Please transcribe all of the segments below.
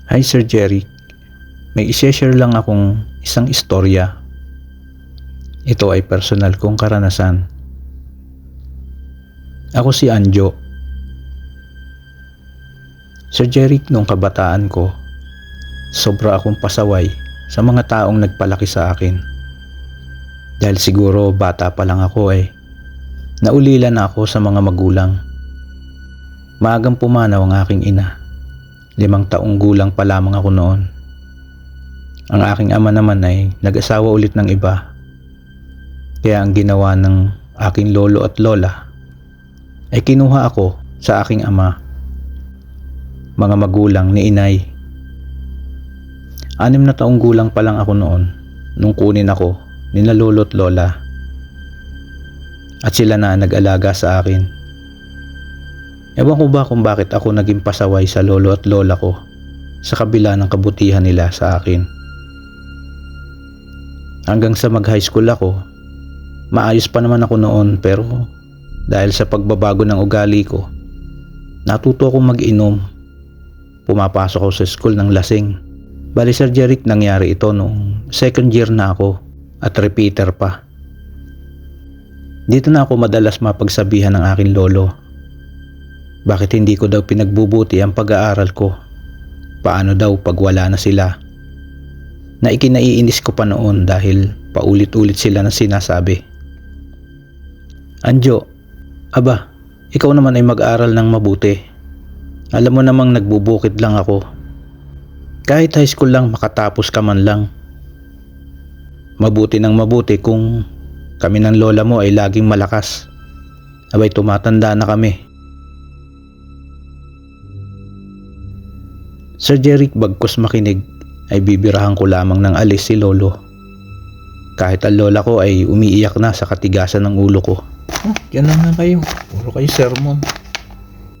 Hi Sir Jerry, may isi-share lang akong isang istorya. Ito ay personal kong karanasan. Ako si Anjo. Sir Jerry, nung kabataan ko, sobra akong pasaway sa mga taong nagpalaki sa akin. Dahil siguro bata pa lang ako naulila na ako sa mga magulang. Maagang pumanaw ang aking ina. 5 taong gulang pa lamang ako noon. Ang aking ama naman ay nag-asawa ulit ng iba. Kaya ang ginawa ng aking lolo at lola ay kinuha ako sa aking ama, mga magulang ni inay. 6 na taong gulang pa lang ako noon nung kunin ako ni na lolo at lola. At sila na nag-alaga sa akin. Ewan ko ba kung bakit ako naging pasaway sa lolo at lola ko sa kabila ng kabutihan nila sa akin. Hanggang sa mag-high school ako, maayos pa naman ako noon, pero dahil sa pagbabago ng ugali ko, natuto akong mag-inom. Pumapasok ako sa school ng lasing. Bali Sir Jeric, nangyari ito noong 2nd year na ako at repeater pa. Dito na ako madalas mapagsabihan ng aking lolo. Bakit hindi ko daw pinagbubuti ang pag-aaral ko? Paano daw pag wala na sila? Na ikinaiinis ko pa noon dahil paulit-ulit sila na sinasabi. Anjo, aba, ikaw naman ay mag-aral ng mabuti. Alam mo namang nagbubukid lang ako. Kahit high school lang makatapos ka man lang. Mabuti ng mabuti kung kami ng lola mo ay laging malakas. Abay, tumatanda na kami. Sir Jeric, bagkus makinig ay bibirahan ko lamang ng alis si lolo. Kahit ang lola ko ay umiiyak na sa katigasan ng ulo ko. Yan lang na kayo. Puro kayo sermon.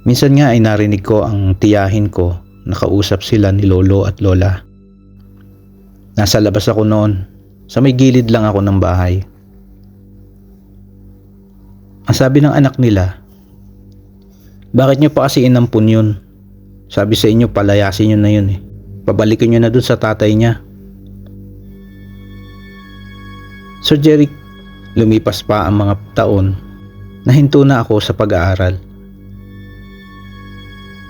Minsan nga ay narinig ko ang tiyahin ko, nakausap sila ni lolo at lola. Nasa labas ako noon, sa may gilid lang ako ng bahay. Ang sabi ng anak nila, bakit nyo pa kasi inampun yun? Sabi sa inyo, palayasin nyo na yun Pabalikin nyo na dun sa tatay niya. Sir Jeric, lumipas pa ang mga taon, nahinto na ako sa pag-aaral.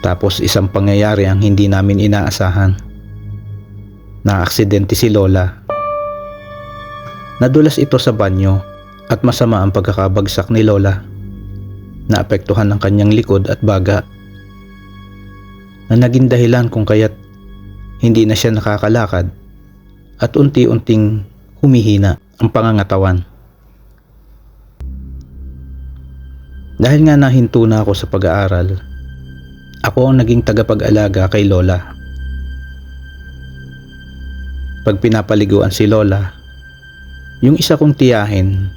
Tapos isang pangyayari ang hindi namin inaasahan. Naaksidente si lola. Nadulas ito sa banyo at masama ang pagkakabagsak ni lola. Naapektuhan ang kanyang likod at baga, na naging dahilan kung kaya't hindi na siya nakakalakad at unti-unting humihina ang pangangatawan. Dahil nga nahinto na ako sa pag-aaral, ako ang naging tagapag-alaga kay lola. Pag pinapaliguan si lola, yung isa kong tiyahin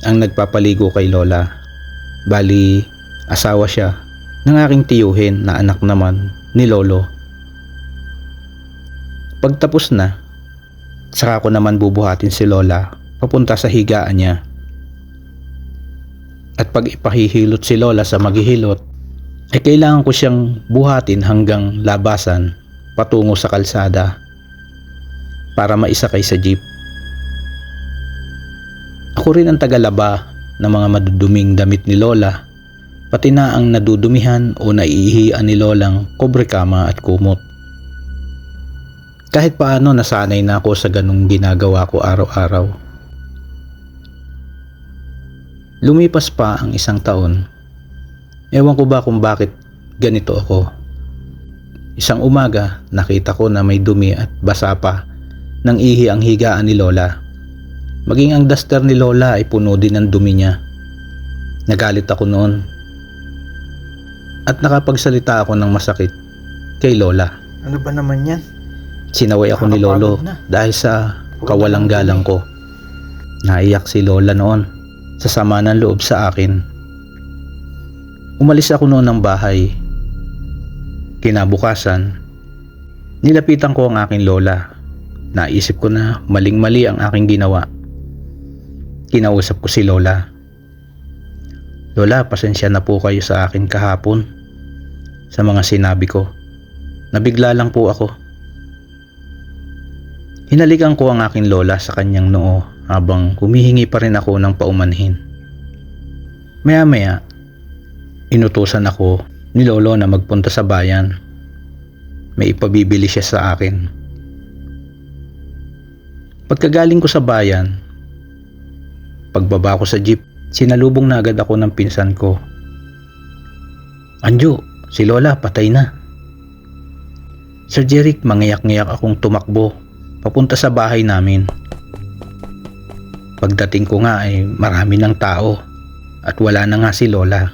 ang nagpapaligo kay lola. Bali, asawa siya ng aking tiyuhin na anak naman ni lolo. Pagtapos na, saka ko naman bubuhatin si lola papunta sa higaan niya. At pag ipahihilot si lola sa maghihilot, ay kailangan ko siyang buhatin hanggang labasan patungo sa kalsada para maisakay sa jeep. Ako rin ang tagalaba ng mga maduduming damit ni lola, pati na ang nadudumihan o naiihian ni lolang kobrekama at kumot. Kahit paano nasanay na ako sa ganung ginagawa ko araw-araw. Lumipas pa ang 1 taon. Ewan ko ba kung bakit ganito ako. Isang umaga, nakita ko na may dumi at basa pa ng ihi ang higaan ni lola. Maging ang duster ni lola ay puno din ng dumi niya. Nagalit ako noon at nakapagsalita ako ng masakit kay lola. Ano ba naman yan? Sinaway ako ni lolo dahil sa kawalang galang ko. Naiyak si lola noon sa sama ng loob sa akin. Umalis ako noon ng bahay. Kinabukasan, nilapitan ko ang aking lola. Naisip ko na maling-mali ang aking ginawa. Kinausap ko si lola. Lola, pasensya na po kayo sa akin kahapon sa mga sinabi ko. Nabigla lang po ako. Hinalikan ko ang aking lola sa kanyang noo habang humihingi pa rin ako ng paumanhin. Maya-maya, inutusan ako ni lolo na magpunta sa bayan. May ipabibili siya sa akin. Pagkagaling ko sa bayan, pagbaba ko sa jeep, sinalubong na agad ako ng pinsan ko. Anjo, si lola patay na. Sir Jeric, mangiyak-ngiyak akong tumakbo papunta sa bahay namin. Pagdating ko nga ay marami ng tao at wala na nga si lola.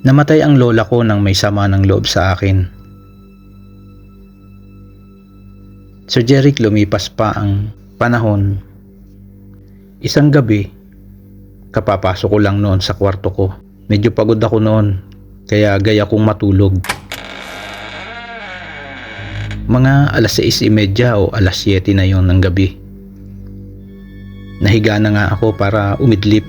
Namatay ang lola ko nang may sama ng loob sa akin. Sir Jeric, lumipas pa ang panahon. Isang gabi, kapapasok ko lang noon sa kwarto ko. Medyo pagod ako noon, kaya gaya kong matulog. Mga alas 6:30 o alas 7 na yon ng gabi. Nahiga na nga ako para umidlip.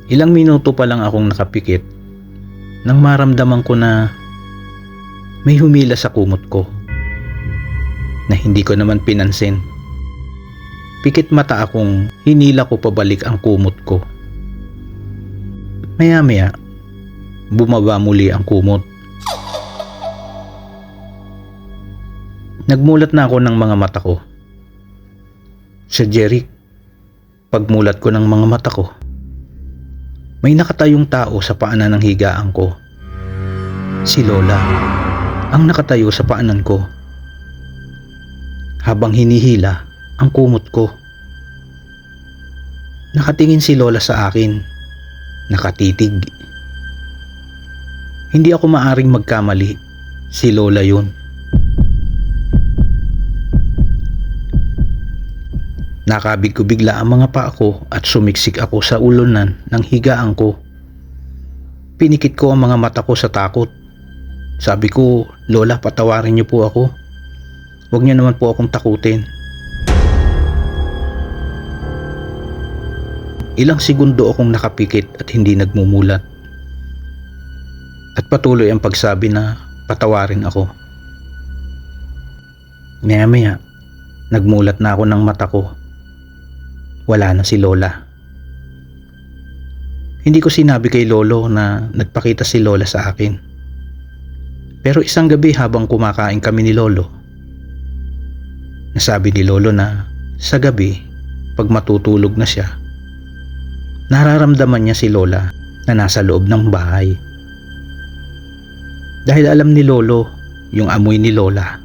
Ilang minuto pa lang akong nakapikit nang maramdaman ko na may humila sa kumot ko na hindi ko naman pinansin. Pikit mata akong hinila ko pabalik ang kumot ko. Maya-maya, bumaba muli ang kumot. Nagmulat na ako ng mga mata ko. Sir Jeric, pagmulat ko ng mga mata ko, may nakatayong tao sa paanan ng higaan ko. Si Lola, ang nakatayo sa paanan ko. Habang hinihila ang kumot ko. Nakatingin si Lola sa akin. Nakatitig. Hindi ako maaring magkamali. Si Lola yun. Nakabig ko bigla ang mga paa ko at sumiksik ako sa ulunan ng higaan ko. Pinikit ko ang mga mata ko sa takot. Sabi ko, Lola, patawarin niyo po ako. Huwag niyo naman po akong takutin. Ilang segundo akong nakapikit at hindi nagmumulat. At patuloy ang pagsabi na patawarin ako. Maya-maya, nagmulat na ako ng mata ko. Wala na si Lola. Hindi ko sinabi kay Lolo na nagpakita si Lola sa akin. Pero isang gabi habang kumakain kami ni Lolo, nasabi ni Lolo na sa gabi, pag matutulog na siya, nararamdaman niya si Lola na nasa loob ng bahay. Dahil alam ni Lolo yung amoy ni Lola.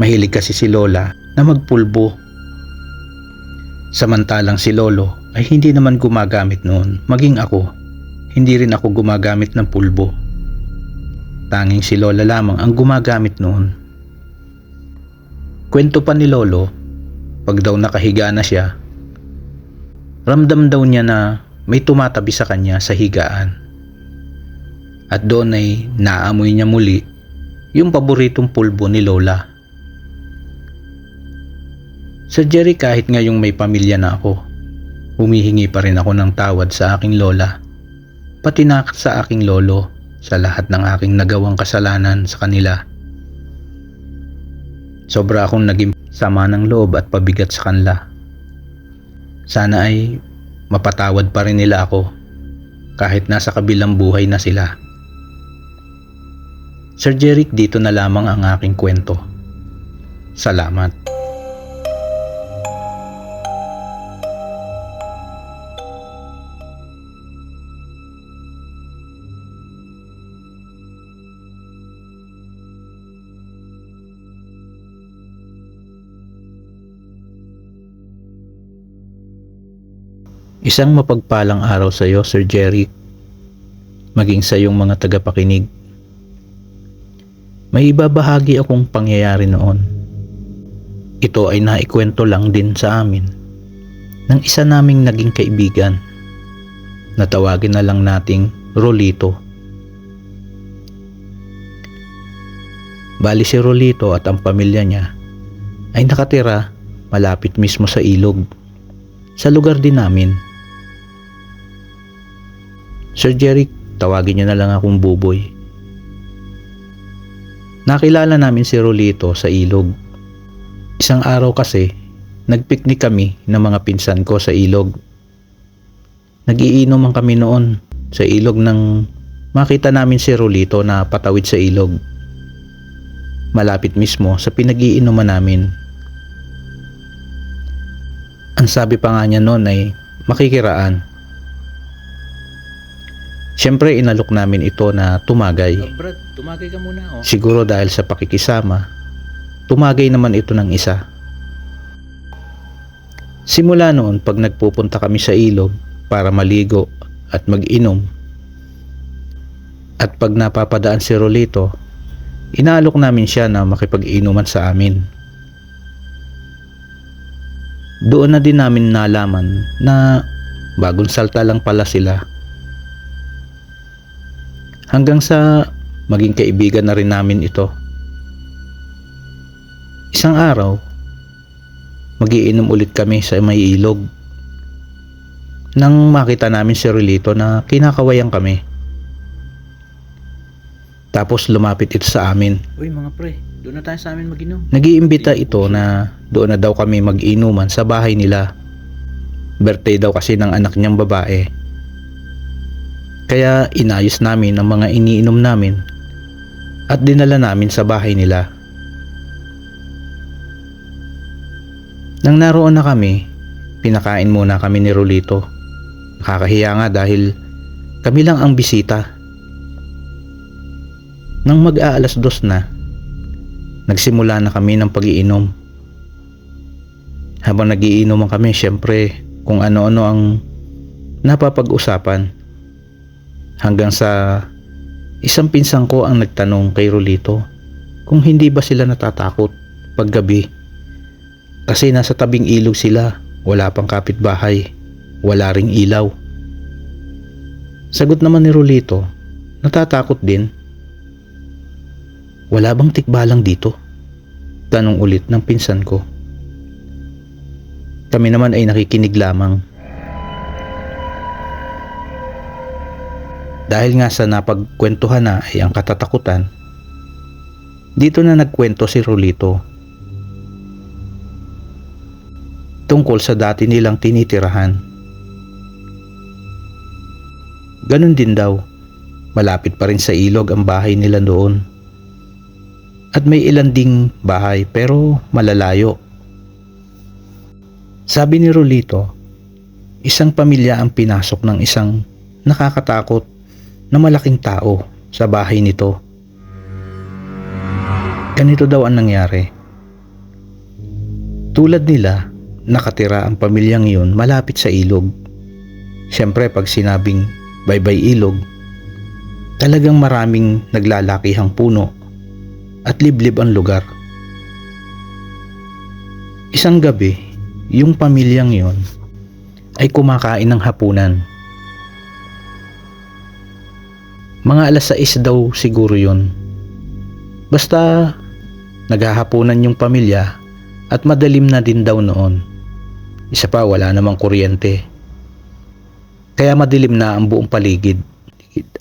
Mahilig kasi si Lola na magpulbo. Samantalang si Lolo ay hindi naman gumagamit noon, maging ako, hindi rin ako gumagamit ng pulbo. Tanging si Lola lamang ang gumagamit noon. Kwento pa ni Lolo, pag daw nakahiga na siya, ramdam daw niya na may tumatabi sa kanya sa higaan. At doon ay naamoy niya muli yung paboritong pulbo ni Lola. Sir Jeric, kahit ngayong may pamilya na ako, humihingi pa rin ako ng tawad sa aking lola, pati na sa aking lolo, sa lahat ng aking nagawang kasalanan sa kanila. Sobra akong naging sama ng loob at pabigat sa kanila. Sana ay mapatawad pa rin nila ako kahit nasa kabilang buhay na sila. Sir Jeric, dito na lamang ang aking kwento. Salamat. Isang mapagpalang araw sa iyo, Sir Jeric, maging sa iyong mga tagapakinig. May ibabahagi akong pangyayari noon. Ito ay naikwento lang din sa amin ng isa naming naging kaibigan na tawagin na lang nating Rolito. Bali si Rolito at ang pamilya niya ay nakatira malapit mismo sa ilog, sa lugar din namin. Sir Jeric, tawagin niyo na lang akong Buboy. Nakilala namin si Rolito sa ilog. Isang araw kasi, nagpiknik kami ng mga pinsan ko sa ilog. Nagiinuman kami noon sa ilog nang makita namin si Rolito na patawid sa ilog. Malapit mismo sa pinag-iinuman namin. Ang sabi pa nga niya noon ay makikiraan. Siyempre inalok namin ito na tumagay. Brad, tumagay ka muna oh. Siguro dahil sa pakikisama, tumagay naman ito ng isa. Simula noon pag nagpupunta kami sa ilog para maligo at mag-inom, at pag napapadaan si Rolito, inaalok namin siya na makipag-inuman sa amin. Doon na din namin nalaman na bagong salta lang pala sila. Hanggang sa maging kaibigan na rin namin ito. Isang araw, magiinom ulit kami sa may ilog. Nang makita namin si Rolito na kinakawayan kami. Tapos lumapit ito sa amin. Uy mga pre, doon na tayo sa amin mag-inom. Nag-iimbita ito na doon na daw kami mag-inuman sa bahay nila. Birthday daw kasi ng anak niyang babae. Kaya inayos namin ang mga iniinom namin at dinala namin sa bahay nila. Nang naroon na kami, pinakain muna kami ni Rolito. Nakakahiya nga dahil kami lang ang bisita. Nang mag-aalas 2 na, nagsimula na kami ng pag-iinom. Habang nagiinuman kami, syempre kung ano-ano ang napapag-usapan. Hanggang sa isang pinsan ko ang nagtanong kay Rolito kung hindi ba sila natatakot paggabi. Kasi nasa tabing ilog sila, wala pang kapitbahay, wala ring ilaw. Sagot naman ni Rolito, natatakot din. Wala bang tikbalang dito? Tanong ulit ng pinsan ko. Kami naman ay nakikinig lamang. Dahil nga sa napagkwentuhan na ay ang katatakutan, dito na nagkwento si Rolito tungkol sa dati nilang tinitirahan. Ganun din daw, malapit pa rin sa ilog ang bahay nila doon. At may ilan ding bahay pero malalayo. Sabi ni Rolito, isang pamilya ang pinasok ng isang nakakatakot na malaking tao sa bahay nito. Ganito daw ang nangyari. Tulad nila, nakatira ang pamilyang yun malapit sa ilog. Siyempre pag sinabing baybay ilog, talagang maraming naglalakihang puno at liblib ang lugar. Isang gabi, yung pamilyang yun ay kumakain ng hapunan. Mga alas 6 daw siguro yun. Basta naghahapunan yung pamilya at madilim na din daw noon. Isa pa, wala namang kuryente. Kaya madilim na ang buong paligid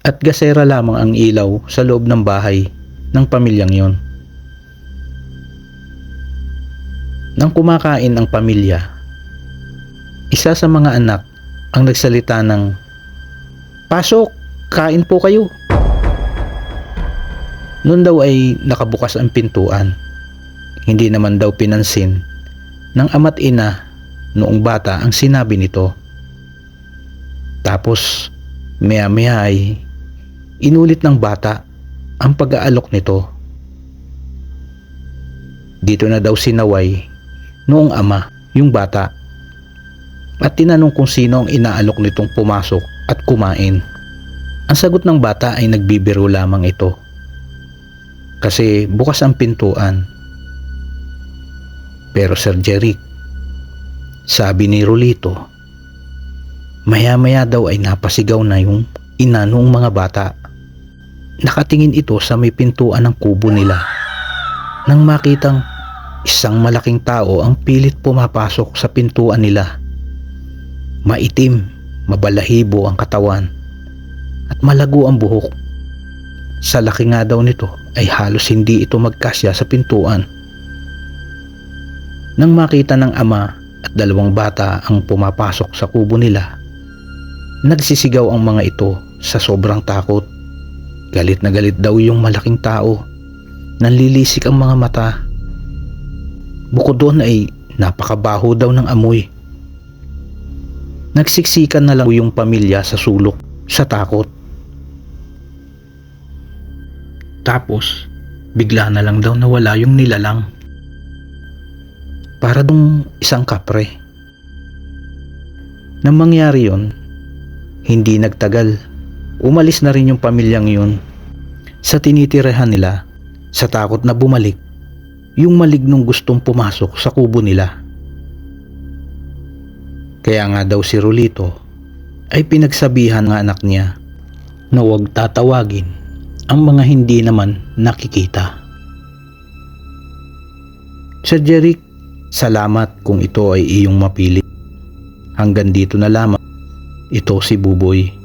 at gasera lamang ang ilaw sa loob ng bahay ng pamilyang yon. Nang kumakain ang pamilya, isa sa mga anak ang nagsalita ng, "Pasok, kain po kayo." Noon daw ay nakabukas ang pintuan. Hindi naman daw pinansin ng ama't ina noong bata ang sinabi nito. Tapos maya-maya ay inulit ng bata ang pag-aalok nito. Dito na daw sinaway noong ama yung bata at tinanong kung sino ang inaalok nitong pumasok at kumain. Ang sagot ng bata ay nagbibiro lamang ito kasi bukas ang pintuan. Pero Sir Jeric, sabi ni Rolito, maya-maya daw ay napasigaw na yung ina noong mga bata. Nakatingin ito sa may pintuan ng kubo nila nang makitang isang malaking tao ang pilit pumapasok sa pintuan nila. Maitim, mabalahibo ang katawan at malago ang buhok. Sa laki nga daw nito ay halos hindi ito magkasya sa pintuan. Nang makita ng ama at dalawang bata ang pumapasok sa kubo nila, nagsisigaw ang mga ito sa sobrang takot. Galit na galit daw yung malaking tao. Nanlilisik ang mga mata. Bukod doon ay napakabaho daw ng amoy. Nagsiksikan na lang yung pamilya sa sulok sa takot. Tapos bigla na lang daw nawala yung nilalang. Para dong isang kapre. Nang mangyari yon, hindi nagtagal, umalis na rin yung pamilyang yun. Sa tinitirahan nila, sa takot na bumalik, yung malignong gustong pumasok sa kubo nila. Kaya nga daw si Rolito ay pinagsabihan ng anak niya na huwag tatawagin ang mga hindi naman nakikita. Sir Jeric, salamat kung ito ay iyong mapili. Hanggang dito na lamang. Ito si Buboy.